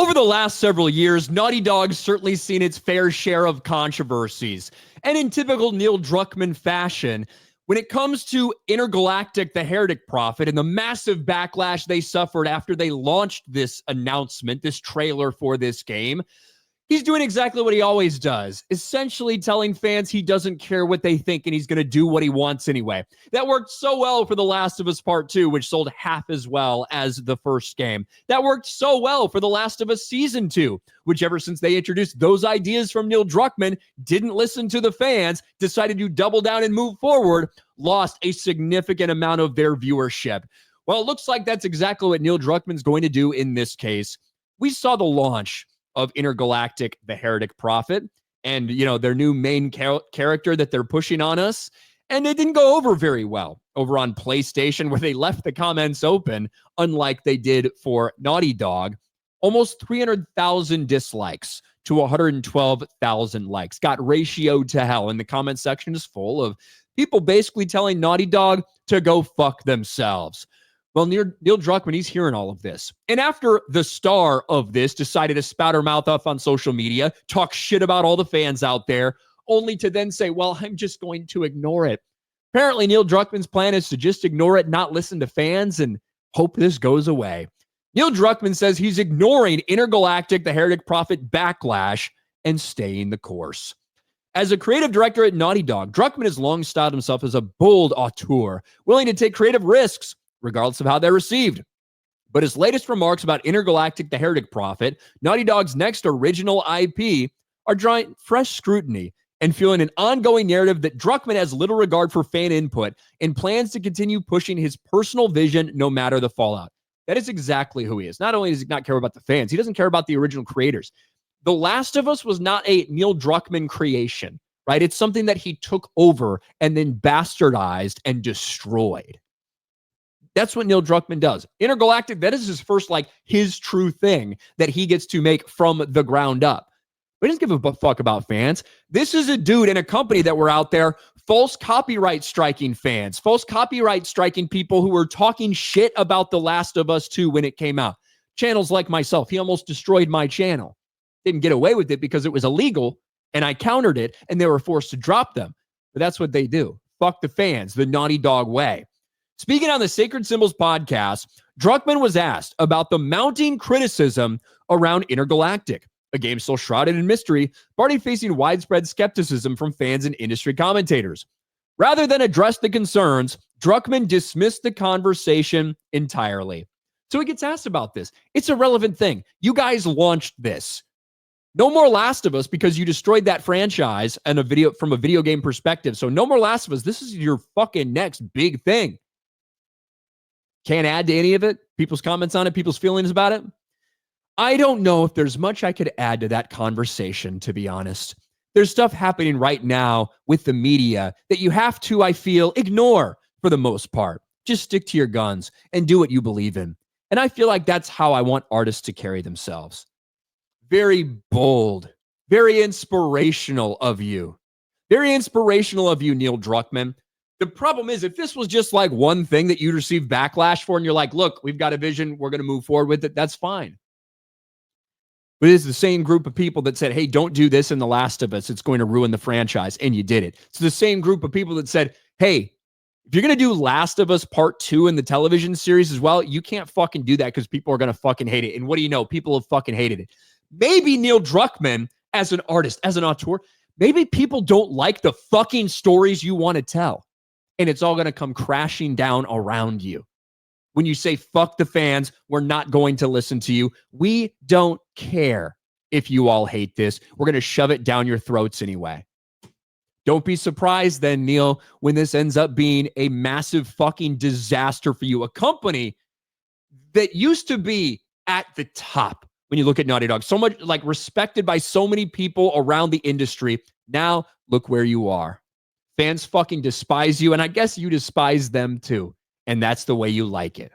Over the last several years, Naughty Dog's certainly seen its fair share of controversies. And in typical Neil Druckmann fashion, when it comes to Intergalactic, the Heretic Prophet, and the massive backlash they suffered after they launched this announcement, this trailer for this game, he's doing exactly what he always does, essentially telling fans he doesn't care what they think and he's going to do what he wants anyway. That worked so well for The Last of Us Part 2, which sold half as well as the first game. That worked so well for The Last of Us Season 2, which ever since they introduced those ideas from Neil Druckmann, didn't listen to the fans, decided to double down and move forward, lost a significant amount of their viewership. Well, it looks like that's exactly what Neil Druckmann's going to do in this case. We saw the launch of Intergalactic, the Heretic Prophet, and, you know, their new main character that they're pushing on us. And it didn't go over very well over on PlayStation, where they left the comments open, unlike they did for Naughty Dog. Almost 300,000 dislikes to 112,000 likes. Got ratioed to hell. And the comment section is full of people basically telling Naughty Dog to go fuck themselves. Well, Neil Druckmann, he's hearing all of this. And after the star of this decided to spout her mouth off on social media, talk shit about all the fans out there, only to then say, well, I'm just going to ignore it. Apparently, Neil Druckmann's plan is to just ignore it, not listen to fans, and hope this goes away. Neil Druckmann says he's ignoring Intergalactic, the Heretic Prophet backlash, and staying the course. As a creative director at Naughty Dog, Druckmann has long styled himself as a bold auteur, willing to take creative risks, regardless of how they're received. But his latest remarks about Intergalactic, the Heretic Prophet, Naughty Dog's next original IP, are drawing fresh scrutiny and fueling an ongoing narrative that Druckmann has little regard for fan input and plans to continue pushing his personal vision no matter the fallout. That is exactly who he is. Not only does he not care about the fans, he doesn't care about the original creators. The Last of Us was not a Neil Druckmann creation, right? It's something that he took over and then bastardized and destroyed. That's what Neil Druckmann does. Intergalactic, that is his first, his true thing that he gets to make from the ground up. But he doesn't give a fuck about fans. This is a dude in a company that were out there false copyright striking fans, false copyright striking people who were talking shit about The Last of Us 2 when it came out. Channels like myself, he almost destroyed my channel. Didn't get away with it because it was illegal, and I countered it, and they were forced to drop them. But that's what they do. Fuck the fans, the Naughty Dog way. Speaking on the Sacred Symbols podcast, Druckmann was asked about the mounting criticism around Intergalactic, a game still shrouded in mystery, but already facing widespread skepticism from fans and industry commentators. Rather than address the concerns, Druckmann dismissed the conversation entirely. So he gets asked about this. It's a relevant thing. You guys launched this. No more Last of Us because you destroyed that franchise and from a video game perspective. So no more Last of Us. This is your fucking next big thing. Can't add to any of it? People's comments on it? People's feelings about it? I don't know if there's much I could add to that conversation, to be honest. There's stuff happening right now with the media that you have to, I feel, ignore for the most part. Just stick to your guns and do what you believe in. And I feel like that's how I want artists to carry themselves. Very bold, very inspirational of you. Very inspirational of you, Neil Druckmann. The problem is, if this was just like one thing that you'd receive backlash for and you're like, look, we've got a vision, we're going to move forward with it, that's fine. But it's the same group of people that said, hey, don't do this in The Last of Us. It's going to ruin the franchise. And you did it. It's the same group of people that said, hey, if you're going to do Last of Us Part 2 in the television series as well, you can't fucking do that because people are going to fucking hate it. And what do you know? People have fucking hated it. Maybe Neil Druckmann, as an artist, as an auteur, maybe people don't like the fucking stories you want to tell. And it's all going to come crashing down around you. When you say, fuck the fans, we're not going to listen to you. We don't care if you all hate this. We're going to shove it down your throats anyway. Don't be surprised then, Neil, when this ends up being a massive fucking disaster for you. A company that used to be at the top when you look at Naughty Dog. So much respected by so many people around the industry. Now, look where you are. Fans fucking despise you, and I guess you despise them too. And that's the way you like it.